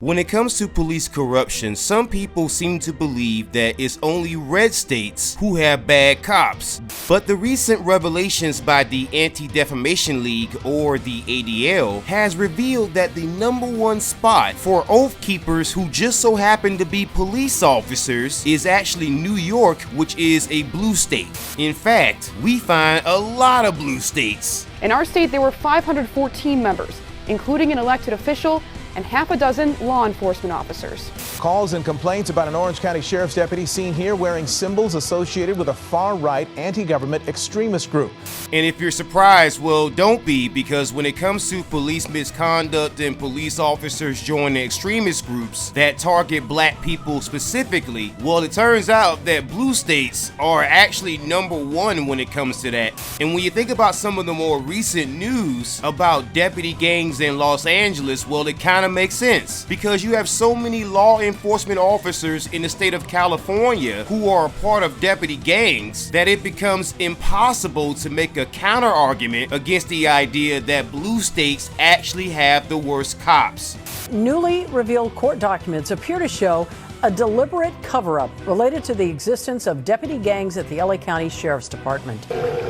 When it comes to police corruption, some people seem to believe that it's only red states who have bad cops. But the recent revelations by the Anti-Defamation League, or the ADL, has revealed that the #1 spot for oath keepers who just so happen to be police officers is actually New York, which is a blue state. In fact, we find a lot of blue states. In our state, there were 514 members, including an elected official and half a dozen law enforcement officers. Calls and complaints about an Orange County Sheriff's deputy seen here wearing symbols associated with a far-right anti-government extremist group. And if you're surprised, well, don't be, because when it comes to police misconduct and police officers joining extremist groups that target black people specifically, well, it turns out that blue states are actually #1 when it comes to that. And when you think about some of the more recent news about deputy gangs in Los Angeles, well, it kind of makes sense, because you have so many law enforcement officers in the state of California who are a part of deputy gangs that it becomes impossible to make a counter argument against the idea that blue states actually have the worst cops. Newly revealed court documents appear to show a deliberate cover-up related to the existence of deputy gangs at the LA County Sheriff's Department.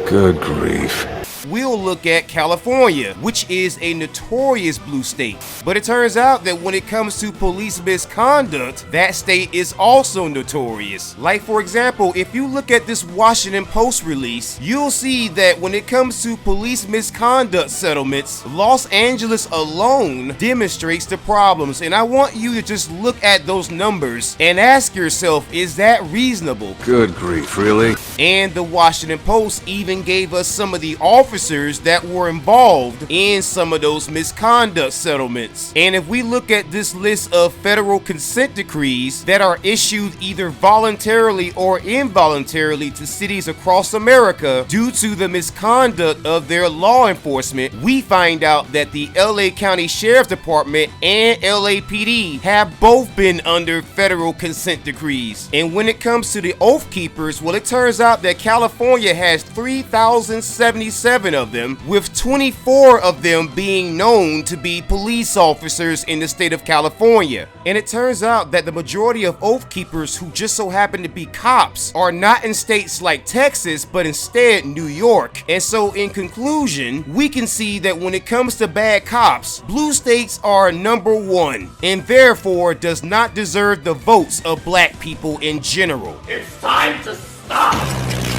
Good grief. We'll look at California, which is a notorious blue state. But it turns out that when it comes to police misconduct, that state is also notorious. Like, for example, if you look at this Washington Post release, you'll see that when it comes to police misconduct settlements, Los Angeles alone demonstrates the problems. And I want you to just look at those numbers and ask yourself, is that reasonable? Good grief, really? And the Washington Post even gave us some of the officers that were involved in some of those misconduct settlements. And if we look at this list of federal consent decrees that are issued either voluntarily or involuntarily to cities across America due to the misconduct of their law enforcement, we find out that the LA County Sheriff's Department and LAPD have both been under federal consent decrees. And when it comes to the oath keepers, well, it turns out that California has 3,077 of them, with 24 of them being known to be police officers in the state of California. And it turns out that the majority of oath keepers who just so happen to be cops are not in states like Texas, but instead New York. And so in conclusion, we can see that when it comes to bad cops, blue states are #1 and therefore does not deserve the votes of black people in general. It's time to stop!